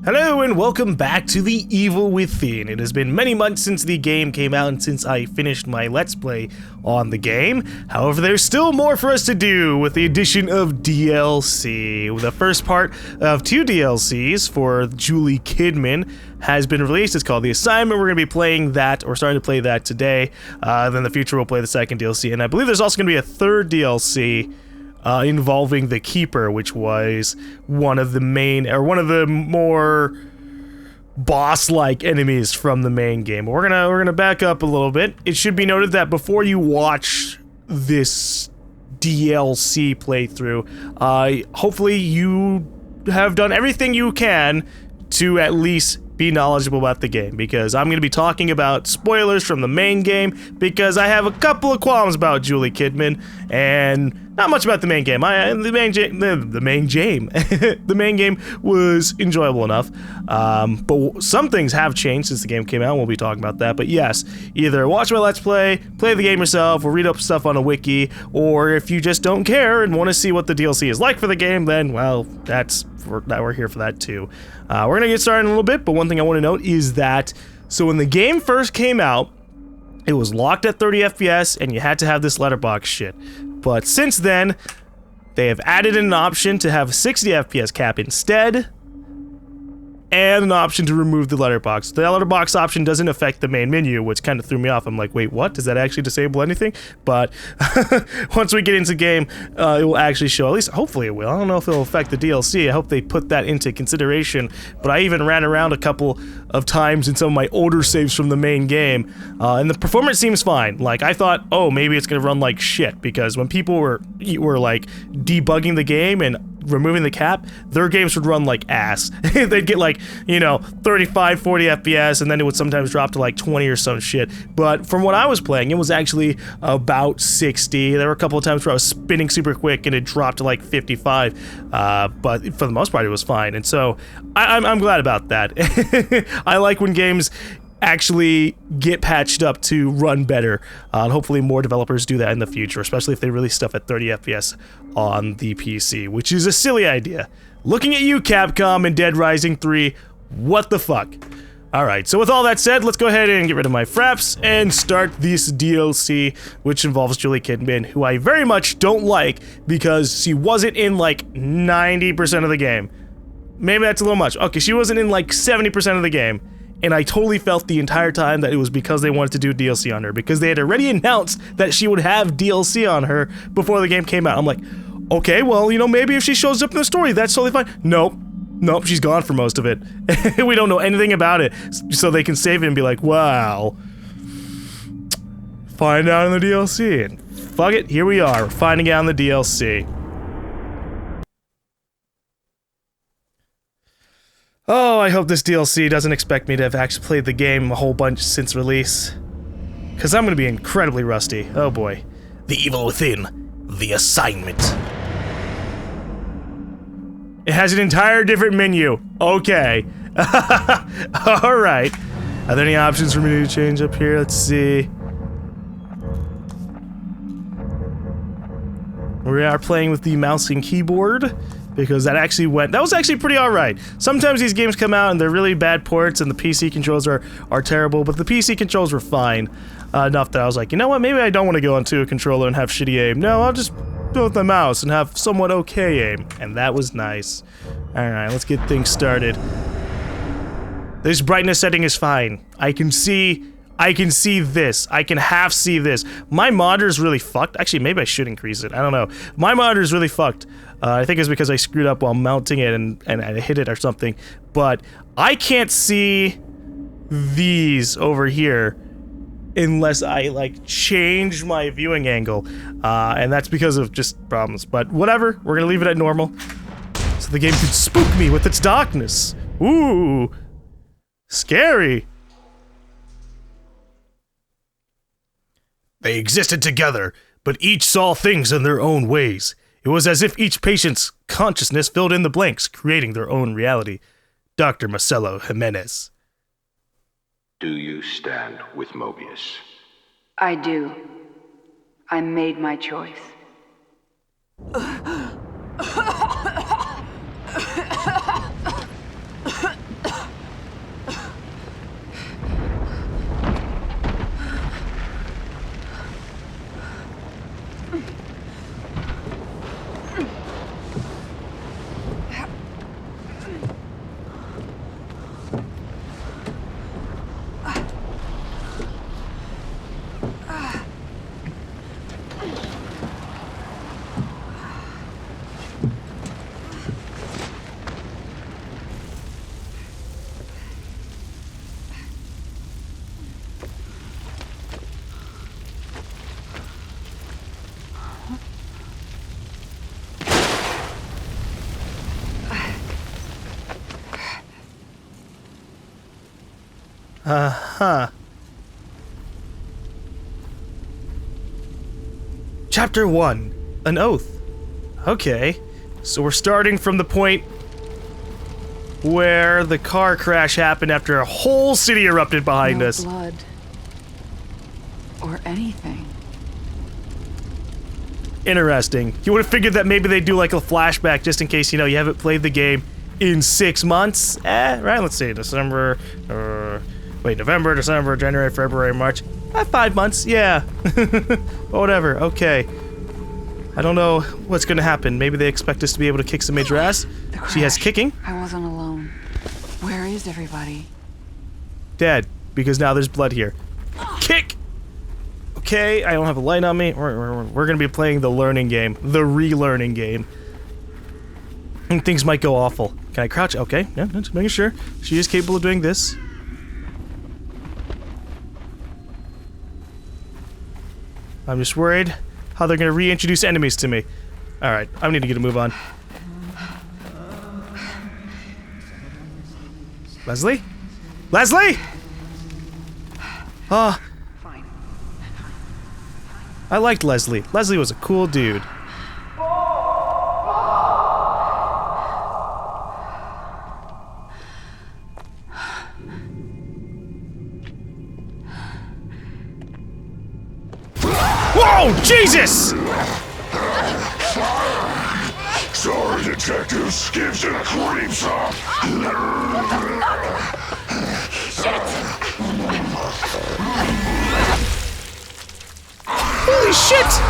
Hello and welcome back to The Evil Within. It has been many months since the game came out and since I finished my Let's Play on the game. However, there's still more for us to do with the addition of DLC. The first part of 2 DLCs for Julie Kidman has been released. It's called The Assignment. We're going to be playing that, or starting to play that today. Then in the future we'll play the second DLC, and I believe there's also going to be a third DLC involving the Keeper, which was one of the more boss-like enemies from the main game. We're gonna back up a little bit. It should be noted that before you watch this DLC playthrough, hopefully you have done everything you can to at least be knowledgeable about the game, because I'm going to be talking about spoilers from the main game, because I have a couple of qualms about Julie Kidman, and not much about the main game. The main game was enjoyable enough, but some things have changed since the game came out, and we'll be talking about that. But yes, either watch my Let's Play the game yourself, or read up stuff on a wiki, or if you just don't care and want to see what the DLC is like for the game, then, well, we're here for that too. We're gonna get started in a little bit, but one thing I want to note is that, so when the game first came out, it was locked at 30 FPS, and you had to have this letterbox shit. But since then, they have added an option to have a 60 FPS cap instead, and an option to remove the letterbox. The letterbox option doesn't affect the main menu, which kind of threw me off. I'm like, wait, what? Does that actually disable anything? But once we get into the game, it will actually show. At least, hopefully it will. I don't know if it'll affect the DLC. I hope they put that into consideration. But I even ran around a couple of times in some of my older saves from the main game, and the performance seems fine. Like, I thought, oh, maybe it's gonna run like shit, because when people were like debugging the game and removing the cap, their games would run like ass. They'd get like, 35, 40 FPS, and then it would sometimes drop to like 20 or some shit. But from what I was playing, it was actually about 60. There were a couple of times where I was spinning super quick and it dropped to like 55. But for the most part, it was fine. And so I'm glad about that. I like when games actually get patched up to run better, and hopefully more developers do that in the future, especially if they release stuff at 30 FPS on the PC, which is a silly idea. Looking at you, Capcom, and Dead Rising 3, what the fuck? Alright, so with all that said, let's go ahead and get rid of my fraps and start this DLC, which involves Julie Kidman, who I very much don't like because she wasn't in like 90% of the game. Maybe that's a little much. Okay, she wasn't in like 70% of the game. And I totally felt the entire time that it was because they wanted to do DLC on her, because they had already announced that she would have DLC on her before the game came out. I'm like, okay, well, maybe if she shows up in the story, that's totally fine. Nope, she's gone for most of it. We don't know anything about it, so they can save it and be like, wow, find out in the DLC. And fuck it, here we are, finding out in the DLC. Oh, I hope this DLC doesn't expect me to have actually played the game a whole bunch since release, because I'm going to be incredibly rusty. Oh boy. The Evil Within, The Assignment. It has an entire different menu. Okay. Alright. Are there any options for me to change up here? Let's see. We are playing with the mouse and keyboard, because that was actually pretty alright. Sometimes these games come out and they're really bad ports and the PC controls are terrible, but the PC controls were fine enough that I was like, you know what, maybe I don't want to go onto a controller and have shitty aim. No, I'll just go with the mouse and have somewhat okay aim, and that was nice. Alright, let's get things started. This brightness setting is fine. I can see this. I can half see this. My monitor's really fucked. Actually, maybe I should increase it. I don't know. My monitor's really fucked. I think it's because I screwed up while mounting it and I hit it or something. But I can't see these over here unless I, like, change my viewing angle. And that's because of just problems. But whatever. We're gonna leave it at normal, so the game can spook me with its darkness. Ooh. Scary. They existed together, but each saw things in their own ways. It was as if each patient's consciousness filled in the blanks, creating their own reality. Dr. Marcelo Jimenez. Do you stand with Mobius? I do. I made my choice. Uh-huh. Chapter 1. An Oath. Okay. So we're starting from the point where the car crash happened after a whole city erupted behind us. No blood. Or anything. Interesting. You would have figured that maybe they'd do like a flashback just in case, you know, you haven't played the game in 6 months. Right, let's see, November, December, January, February, March. 5 months, yeah. Whatever, okay. I don't know what's gonna happen. Maybe they expect us to be able to kick some major ass. She has kicking. I wasn't alone. Where is everybody? Dead, because now there's blood here. Kick! Okay, I don't have a light on me. We're gonna be playing the learning game. The relearning game. And things might go awful. Can I crouch? Okay, yeah, just making sure. She is capable of doing this. I'm just worried how they're gonna reintroduce enemies to me. Alright, I need to get a move on. Leslie? Leslie! I liked Leslie. Leslie was a cool dude. Whoa! Jesus! Sorry, Detective Skivs and Creeps. Holy shit!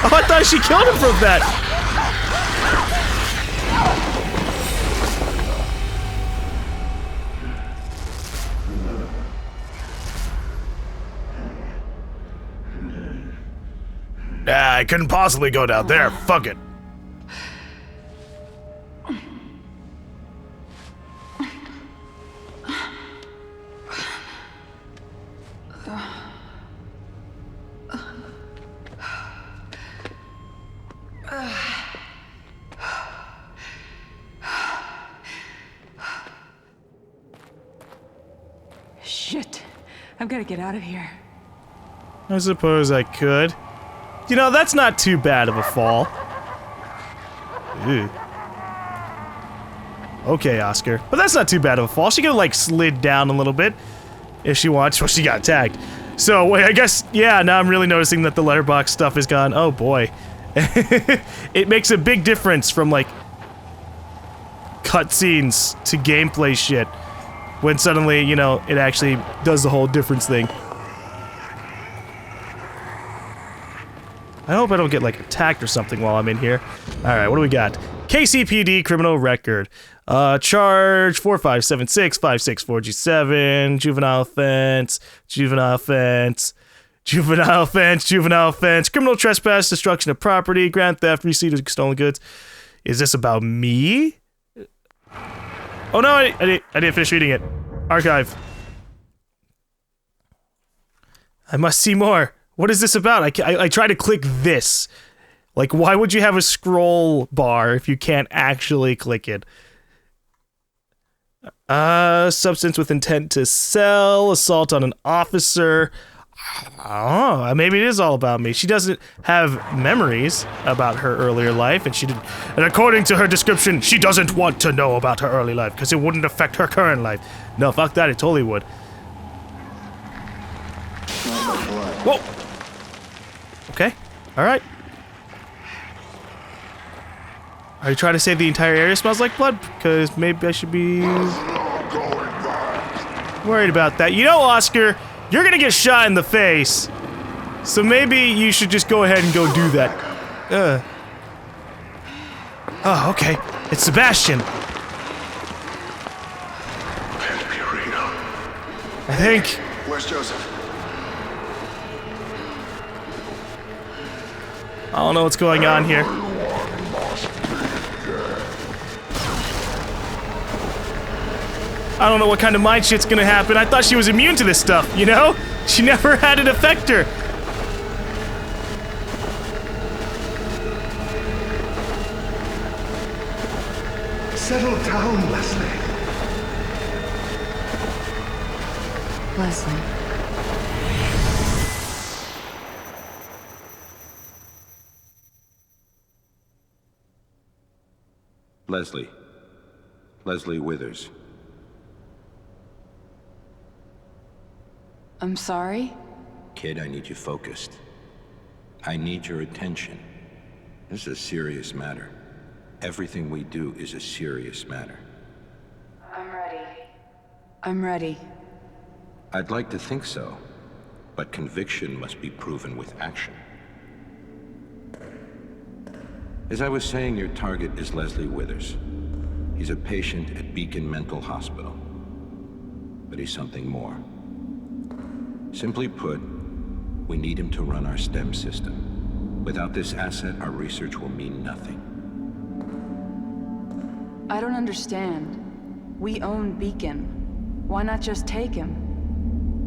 Oh, I thought she killed him from that! I couldn't possibly go down there. Fuck it. Shit. I've got to get out of here. I suppose I could. You know, that's not too bad of a fall. Ew. Okay, Oscar. But that's not too bad of a fall. She could have, like, slid down a little bit if she wants. Well, she got tagged. So, wait, I guess, yeah, now I'm really noticing that the letterbox stuff is gone. Oh, boy. It makes a big difference from, like, cutscenes to gameplay shit. When suddenly, you know, it actually does the whole difference thing. I hope I don't get, like, attacked or something while I'm in here. Alright, what do we got? KCPD criminal record. Charge 4576564G7. Juvenile offense. Juvenile offense. Juvenile offense. Juvenile offense. Criminal trespass. Destruction of property. Grand theft. Receipt of stolen goods. Is this about me? Oh no, I didn't finish reading it. Archive. I must see more. What is this about? I try to click this. Like, why would you have a scroll bar if you can't actually click it? Substance with intent to sell, assault on an officer. Oh, maybe it is all about me. She doesn't have memories about her earlier life, and and according to her description, she doesn't want to know about her early life because it wouldn't affect her current life. No, fuck that, it totally would. Whoa! Okay, alright. Are you trying to say the entire area smells like blood? Because maybe I should be worried about that. You know, Oscar, you're gonna get shot in the face. So maybe you should just go ahead and go do that. Oh, okay. It's Sebastian. I think. Where's Joseph? I don't know what's going on here. I don't know what kind of mind shit's gonna happen. I thought she was immune to this stuff, you know? She never had it affect her. Settle down, Leslie. Leslie. Leslie. Leslie Withers. I'm sorry? Kid, I need you focused. I need your attention. This is a serious matter. Everything we do is a serious matter. I'm ready. I'm ready. I'd like to think so, but conviction must be proven with action. As I was saying, your target is Leslie Withers. He's a patient at Beacon Mental Hospital. But he's something more. Simply put, we need him to run our STEM system. Without this asset, our research will mean nothing. I don't understand. We own Beacon. Why not just take him?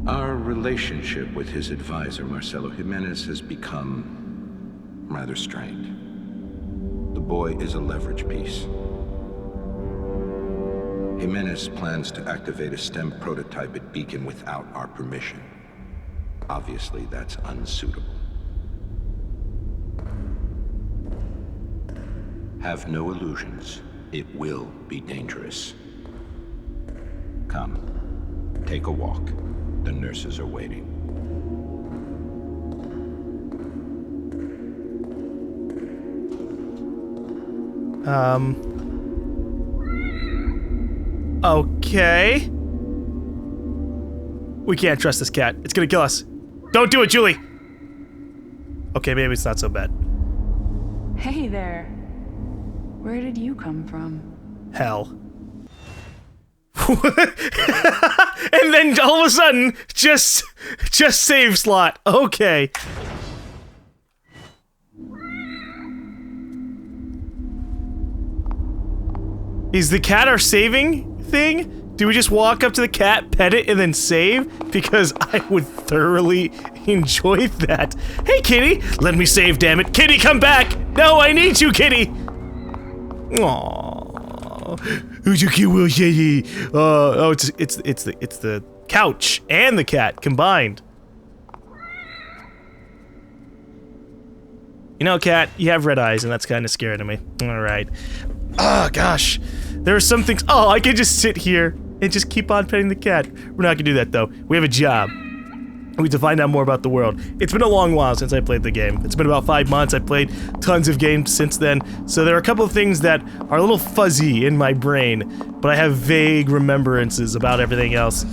Our relationship with his advisor, Marcelo Jimenez, has become rather strained. The boy is a leverage piece. Jimenez plans to activate a STEM prototype at Beacon without our permission. Obviously, that's unsuitable. Have no illusions. It will be dangerous. Come, take a walk. The nurses are waiting. Okay. We can't trust this cat. It's gonna kill us. Don't do it, Julie! Okay, maybe it's not so bad. Hey there. Where did you come from? Hell. And then all of a sudden, just save slot. Okay. Is the cat our saving thing? Do we just walk up to the cat, pet it, and then save? Because I would thoroughly enjoy that. Hey, kitty! Let me save, damn it. Kitty, come back! No, I need you, kitty! Aww. Who's your cute little shady? Oh, it's the couch and the cat combined. You know, cat, you have red eyes, and that's kind of scary to me. Alright. Oh, gosh. There are some things. Oh, I could just sit here and just keep on petting the cat. We're not gonna do that, though. We have a job. We have to find out more about the world. It's been a long while since I played the game. It's been about 5 months. I've played tons of games since then, so there are a couple of things that are a little fuzzy in my brain, but I have vague remembrances about everything else.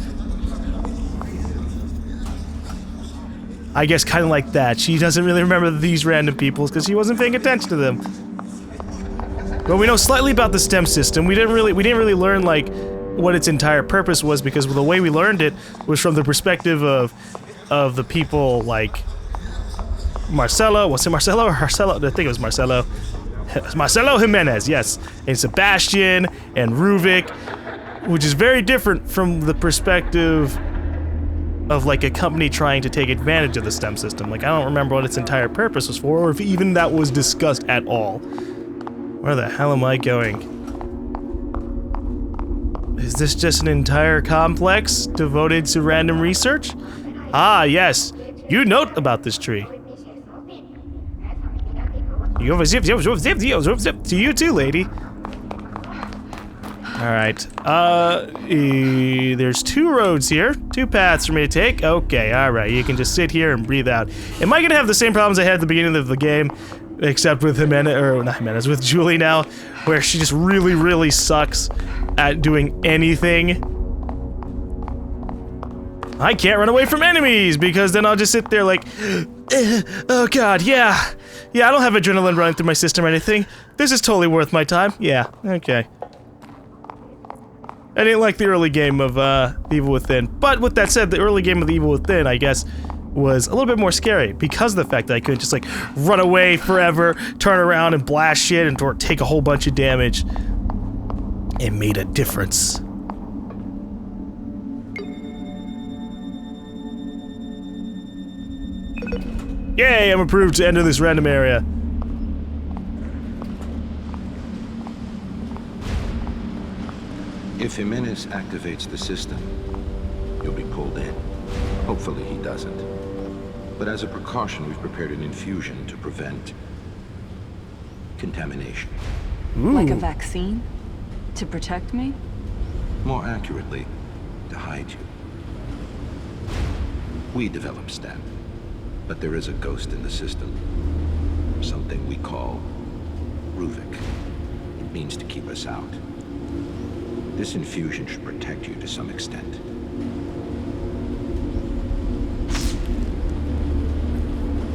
I guess kind of like that. She doesn't really remember these random peoples because she wasn't paying attention to them. But we know slightly about the STEM system. We didn't really learn like what its entire purpose was, because the way we learned it was from the perspective of the people like Marcelo. Was it Marcelo or Marcelo? I think it was Marcelo. Marcelo Jimenez, yes, and Sebastian and Ruvik, which is very different from the perspective of like a company trying to take advantage of the STEM system. Like, I don't remember what its entire purpose was for, or if even that was discussed at all. Where the hell am I going? Is this just an entire complex devoted to random research? Ah, yes. You note about this tree. You over zip to you too, lady. Alright. There's 2 roads here. 2 paths for me to take. Okay, alright. You can just sit here and breathe out. Am I gonna have the same problems I had at the beginning of the game? Except with Jimenez, or not Jimenez, with Julie now, where she just really, really sucks at doing anything. I can't run away from enemies, because then I'll just sit there like, oh god, yeah. Yeah, I don't have adrenaline running through my system or anything. This is totally worth my time. Yeah, okay. I didn't like the early game of Evil Within, but with that said, the early game of the Evil Within, I guess, was a little bit more scary because of the fact that I could just like run away forever, turn around and blast shit and or take a whole bunch of damage. It made a difference. Yay, I'm approved to enter this random area. If Jimenez activates the system, You'll be pulled in. Hopefully he doesn't. But as a precaution, we've prepared an infusion to prevent contamination. Like a vaccine? To protect me? More accurately, to hide you. We developed STEM, but there is a ghost in the system. Something we call Ruvik. It means to keep us out. This infusion should protect you to some extent.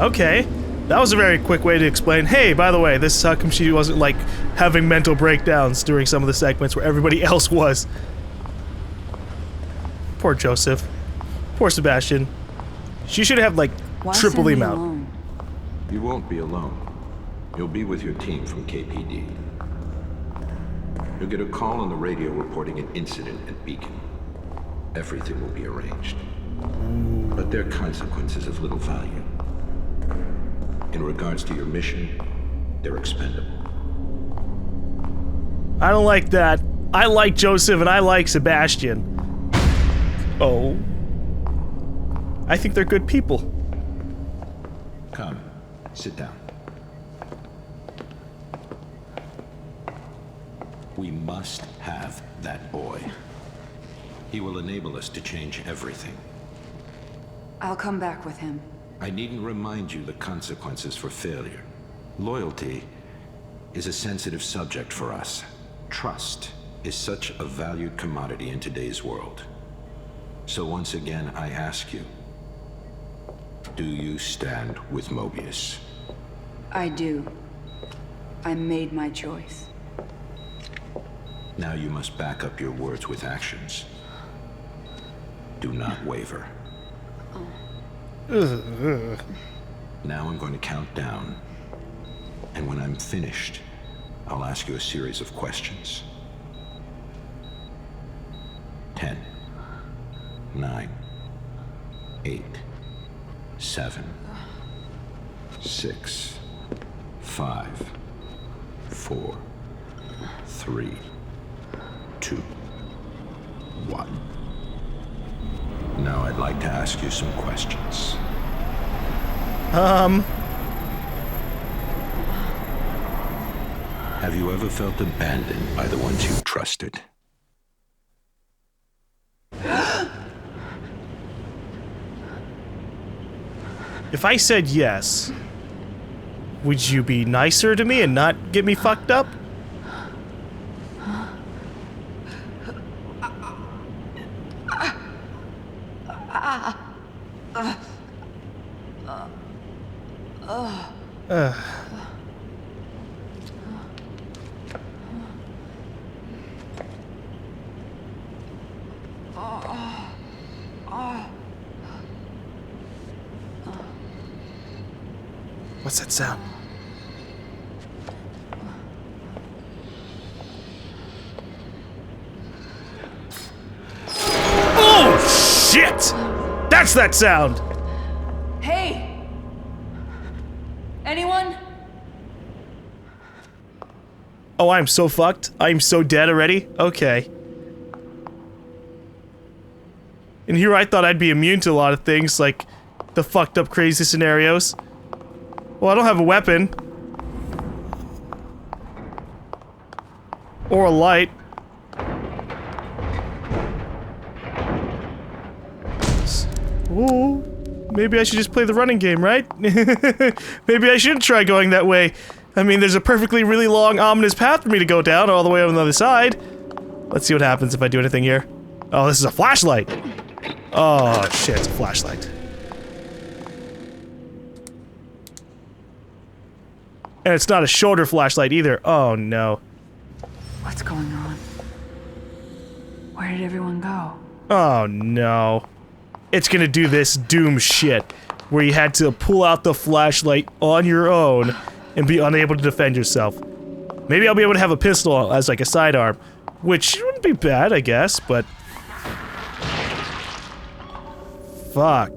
Okay. That was a very quick way to explain, hey, by the way, this is how come she wasn't, like, having mental breakdowns during some of the segments where everybody else was. Poor Joseph. Poor Sebastian. She should have, like, Why triple the send me amount. alone? You won't be alone. You'll be with your team from KPD. You'll get a call on the radio reporting an incident at Beacon. Everything will be arranged. But there are consequences of little value. In regards to your mission, they're expendable. I don't like that. I like Joseph and I like Sebastian. Oh. I think they're good people. Come, sit down. We must have that boy. He will enable us to change everything. I'll come back with him. I needn't remind you the consequences for failure. Loyalty is a sensitive subject for us. Trust is such a valued commodity in today's world. So once again, I ask you, do you stand with Mobius? I do. I made my choice. Now you must back up your words with actions. Do not waver. Now I'm going to count down. And when I'm finished, I'll ask you a series of questions. 10, 9, 8, 7, 6, 5, 4, 3, 2, 1. Now I'd like to ask you some questions. Have you ever felt abandoned by the ones you trusted? If I said yes, would you be nicer to me and not get me fucked up? What's that sound? Oh, shit! That's that sound! Hey! Anyone? Oh, I'm so fucked. I'm so dead already? Okay. And here I thought I'd be immune to a lot of things, like the fucked up crazy scenarios. Well, I don't have a weapon. Or a light. Ooh. Maybe I should just play the running game, right? Maybe I shouldn't try going that way. I mean, there's a perfectly really long, ominous path for me to go down all the way on the other side. Let's see what happens if I do anything here. Oh, this is a flashlight. Oh, shit, it's a flashlight. And it's not a shorter flashlight either. Oh, no. What's going on? Where did everyone go? Oh, no. It's gonna do this Doom shit, where you had to pull out the flashlight on your own and be unable to defend yourself. Maybe I'll be able to have a pistol as like a sidearm, which wouldn't be bad, I guess, but... Fuck.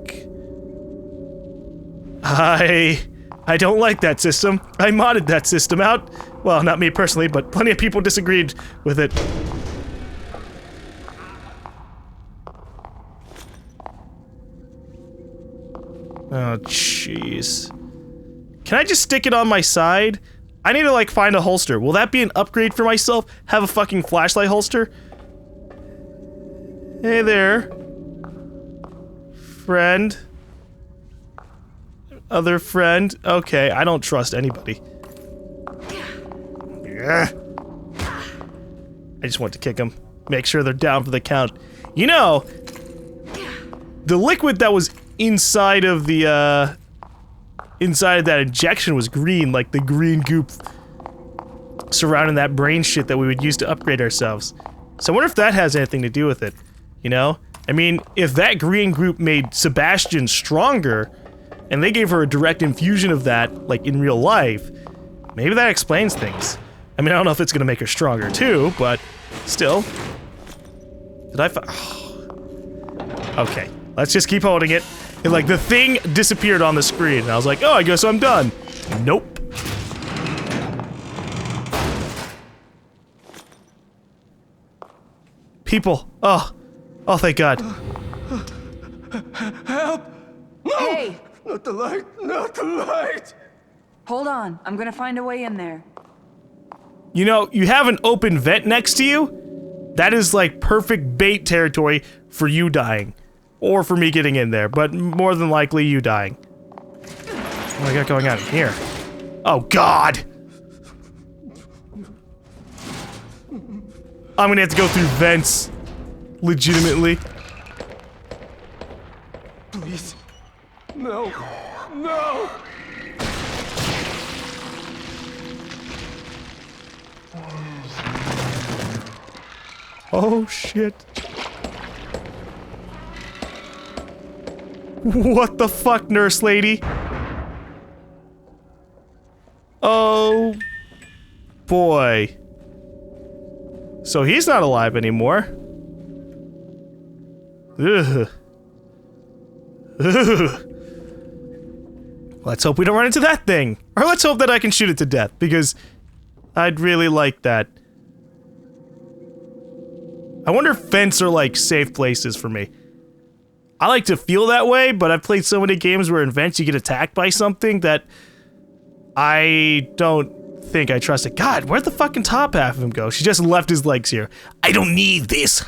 I don't like that system. I modded that system out. Well, not me personally, but plenty of people disagreed with it. Oh, jeez. Can I just stick it on my side? I need to, like, find a holster. Will that be an upgrade for myself? Have a fucking flashlight holster? Hey there. Friend. Other friend. Okay, I don't trust anybody. Yeah. I just want to kick them. Make sure they're down for the count. You know, the liquid that was inside of the, inside of that injection was green, like the green goop surrounding that brain shit that we would use to upgrade ourselves. So I wonder if that has anything to do with it, you know? I mean, if that green goop made Sebastian stronger, and they gave her a direct infusion of that, like in real life, maybe that explains things. I mean, I don't know if it's gonna make her stronger too, but still. Did I Okay, let's just keep holding it. And like, the thing disappeared on the screen, and I was like, oh, I guess I'm done. Nope. People. Oh, thank God. Help! No! Hey! Not the light! Not the light! Hold on. I'm gonna find a way in there. You know, you have an open vent next to you? That is like perfect bait territory for you dying. Or for me getting in there, but more than likely you dying. What do I got going on here? Oh, God! I'm gonna have to go through vents. Legitimately. Please. No. No! Oh, shit. What the fuck, nurse lady? Oh, boy. So he's not alive anymore. Ugh. Ugh. Let's hope we don't run into that thing. Or let's hope that I can shoot it to death, because I'd really like that. I wonder if vents are like safe places for me. I like to feel that way, but I've played so many games where in vents you get attacked by something that I don't think I trust it. God, where'd the fucking top half of him go? She just left his legs here. I don't need this.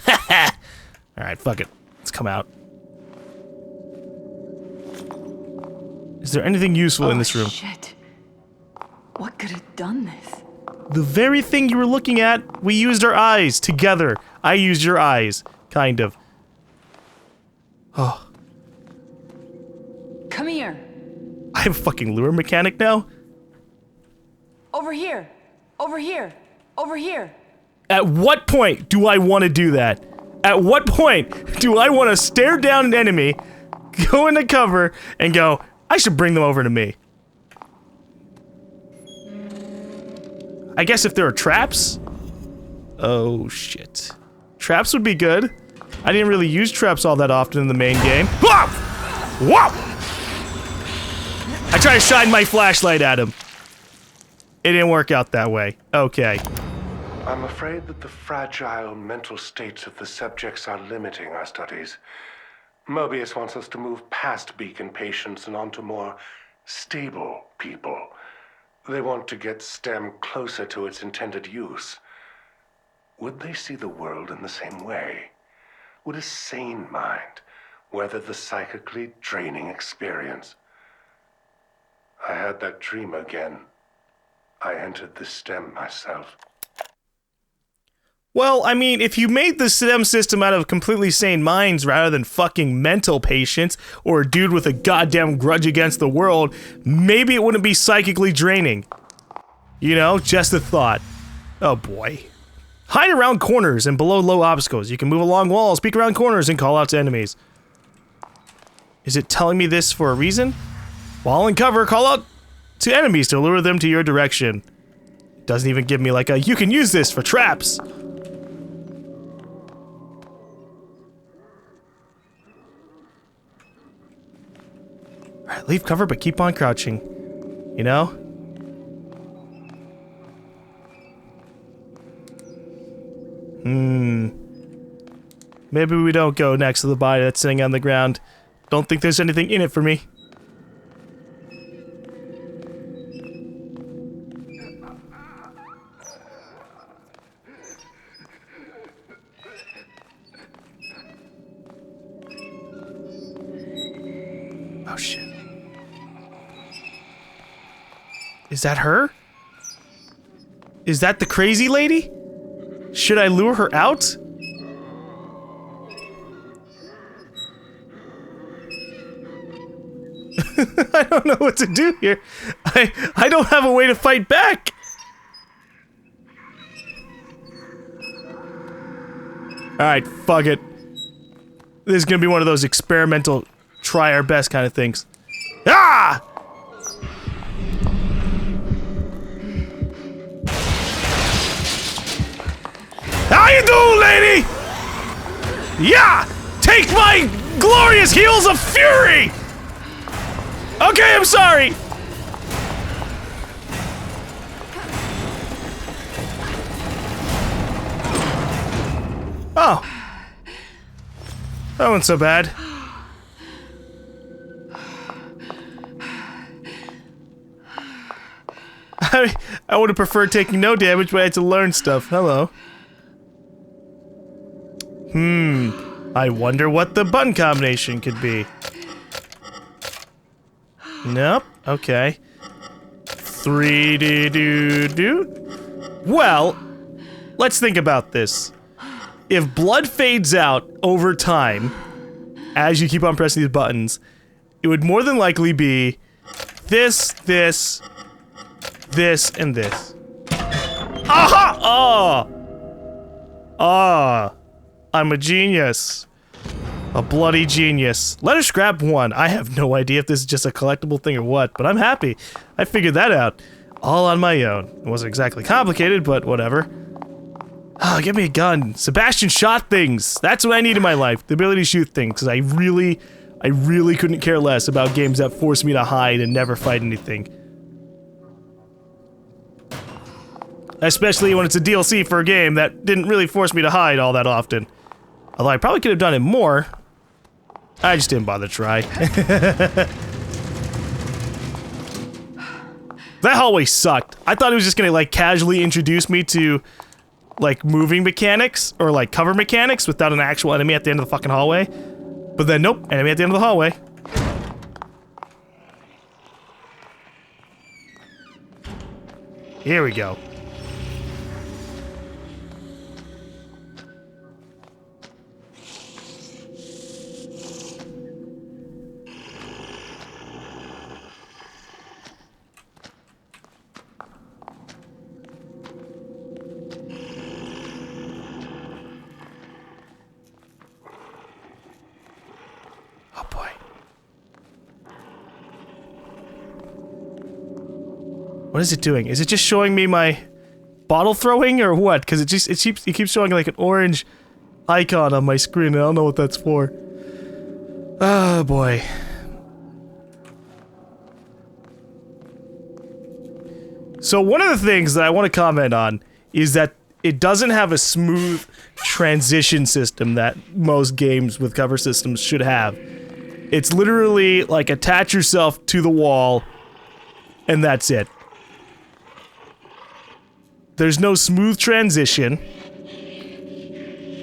Alright, fuck it. Let's come out. Is there anything useful in this room? Shit. What could have done this? The very thing you were looking at, we used our eyes together. I used your eyes, kind of. Oh. Come here. I have a fucking lure mechanic now? Over here. Over here. Over here. At what point do I want to do that? At what point do I want to stare down an enemy, go into cover, and go, I should bring them over to me? I guess if there are traps? Oh, shit. Traps would be good. I didn't really use traps all that often in the main game. Whoa! Whoa! I tried to shine my flashlight at him. It didn't work out that way. Okay. I'm afraid that the fragile mental states of the subjects are limiting our studies. Mobius wants us to move past beacon patients and onto more stable people. They want to get STEM closer to its intended use. Would they see the world in the same way? Would a sane mind weather the psychically draining experience? I had that dream again. I entered the STEM myself. Well, I mean, if you made the STEM system out of completely sane minds rather than fucking mental patients or a dude with a goddamn grudge against the world, maybe it wouldn't be psychically draining. You know, just a thought. Oh boy. Hide around corners and below low obstacles. You can move along walls, peek around corners, and call out to enemies. Is it telling me this for a reason? While in cover, call out to enemies to lure them to your direction. Doesn't even give me like a, you can use this for traps. Alright, leave cover, but keep on crouching. You know? Maybe we don't go next to the body that's sitting on the ground. Don't think there's anything in it for me. Oh shit. Is that her? Is that the crazy lady? Should I lure her out? I don't know what to do here. I don't have a way to fight back. Alright, fuck it. This is gonna be one of those experimental, try our best kind of things. Ah! How you doing, lady? Yeah! Take my glorious heels of fury! Okay, I'm sorry! Oh. That wasn't so bad. I would have preferred taking no damage, but I had to learn stuff. Hello. I wonder what the button combination could be. Nope. Okay. 3-do-do-do. Well, let's think about this. If blood fades out over time, as you keep on pressing these buttons, it would more than likely be this, this, this, and this. Aha! Oh! Ah. I'm a genius. A bloody genius. Let us grab one. I have no idea if this is just a collectible thing or what, but I'm happy. I figured that out. All on my own. It wasn't exactly complicated, but whatever. Oh, give me a gun. Sebastian shot things. That's what I need in my life. The ability to shoot things, because I really couldn't care less about games that force me to hide and never fight anything. Especially when it's a DLC for a game that didn't really force me to hide all that often. Although I probably could have done it more. I just didn't bother to try. That hallway sucked. I thought it was just gonna like casually introduce me to like moving mechanics or like cover mechanics without an actual enemy at the end of the fucking hallway. But then nope, enemy at the end of the hallway. Here we go. What is it doing? Is it just showing me my bottle throwing or what? Because it keeps showing like an orange icon on my screen and I don't know what that's for. Oh boy. So one of the things that I want to comment on is that it doesn't have a smooth transition system that most games with cover systems should have. It's literally like attach yourself to the wall and that's it. There's no smooth transition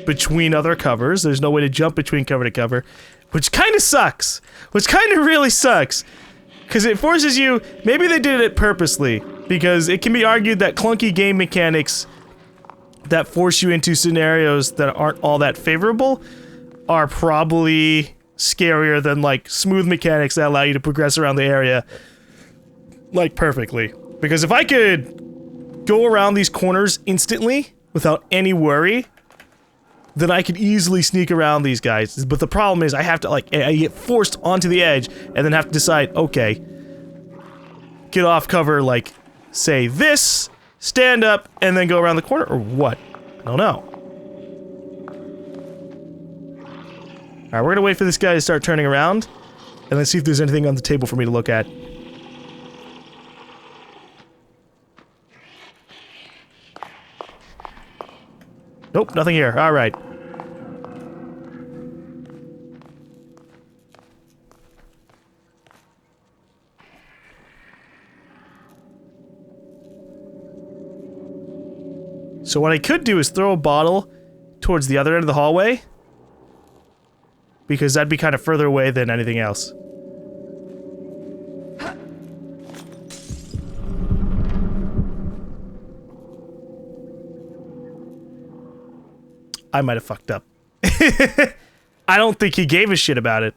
between other covers. There's no way to jump between cover to cover, which kind of sucks. Which kind of really sucks. Because it forces you... Maybe they did it purposely, because it can be argued that clunky game mechanics that force you into scenarios that aren't all that favorable are probably scarier than, like, smooth mechanics that allow you to progress around the area, like, perfectly. Because if I could go around these corners instantly without any worry, then I could easily sneak around these guys. But the problem is I have to like, I get forced onto the edge and then have to decide, okay, get off cover like, say this, stand up, and then go around the corner, or what? I don't know. Alright, we're gonna wait for this guy to start turning around, and then see if there's anything on the table for me to look at. Nope, nothing here. Alright. So what I could do is throw a bottle towards the other end of the hallway, because that'd be kind of further away than anything else. I might have fucked up. I don't think he gave a shit about it.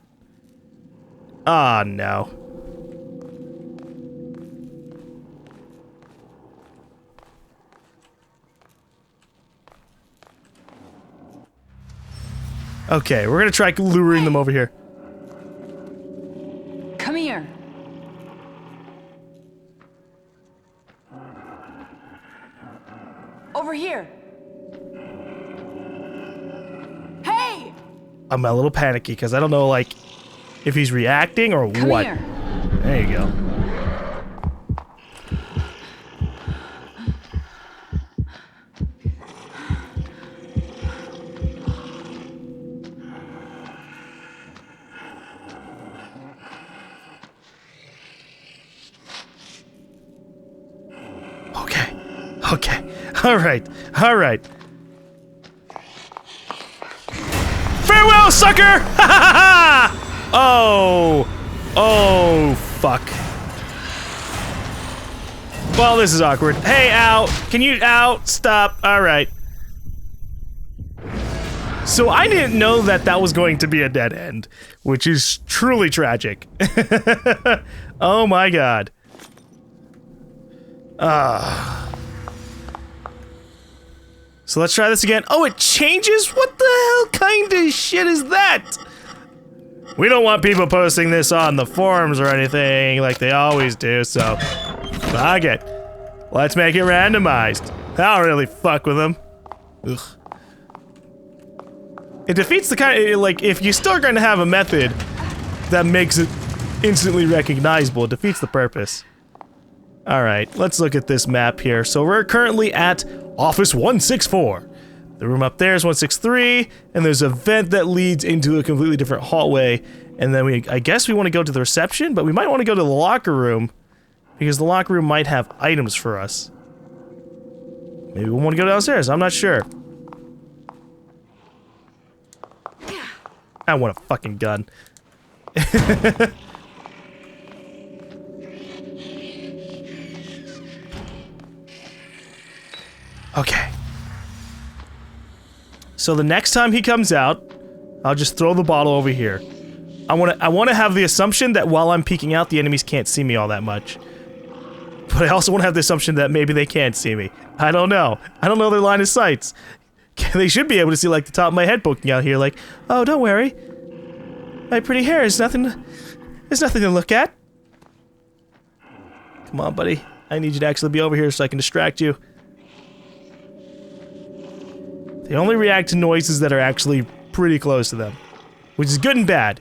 Ah, no. Okay, we're gonna try luring them over here. Come here. Over here. Hey! I'm a little panicky because I don't know, like, if he's reacting or Come what. here. There you go. Okay. Alright. Alright. Farewell, sucker! Oh. Oh, fuck. Well, this is awkward. Hey, out. Can you out? Stop. Alright. So I didn't know that that was going to be a dead end, which is truly tragic. Oh my god. So let's try this again. Oh, it changes? What the hell kind of shit is that? We don't want people posting this on the forums or anything like they always do, so fuck it. Let's make it randomized. That'll really fuck with them. Ugh. It defeats the kind of, like, if you're still going to have a method that makes it instantly recognizable, it defeats the purpose. Alright, let's look at this map here. So we're currently at Office 164. The room up there is 163, and there's a vent that leads into a completely different hallway. And then I guess we want to go to the reception, but we might want to go to the locker room, because the locker room might have items for us. Maybe we want to go downstairs, I'm not sure. I want a fucking gun. Okay. So the next time he comes out, I'll just throw the bottle over here. I want to have the assumption that while I'm peeking out, the enemies can't see me all that much. But I also want to have the assumption that maybe they can't see me. I don't know. I don't know their line of sights. They should be able to see, like, the top of my head poking out here, like, oh, don't worry. My pretty hair is nothing. There's nothing to look at. Come on, buddy. I need you to actually be over here so I can distract you. They only react to noises that are actually pretty close to them, which is good and bad.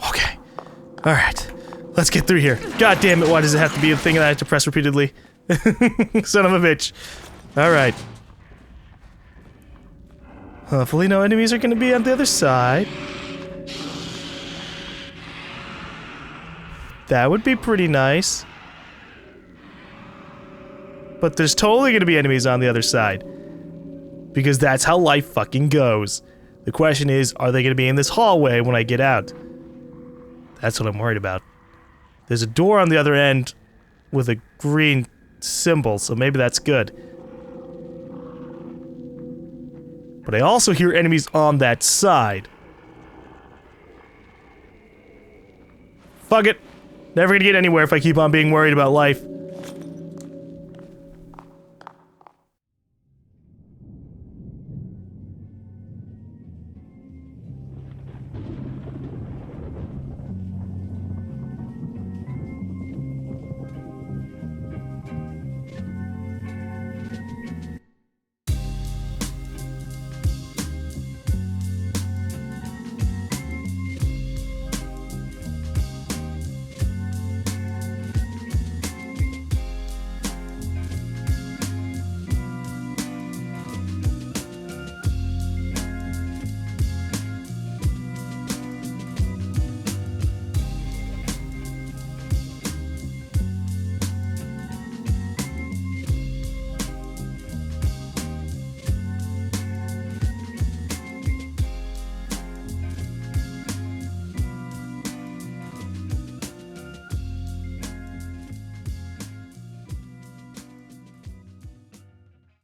Okay. Alright. Let's get through here. God damn it, why does it have to be a thing that I have to press repeatedly? Son of a bitch. Alright. Hopefully no enemies are gonna be on the other side. That would be pretty nice. But there's totally gonna be enemies on the other side. Because that's how life fucking goes. The question is, are they gonna be in this hallway when I get out? That's what I'm worried about. There's a door on the other end with a green symbol, so maybe that's good. But I also hear enemies on that side. Fuck it. Never gonna get anywhere if I keep on being worried about life.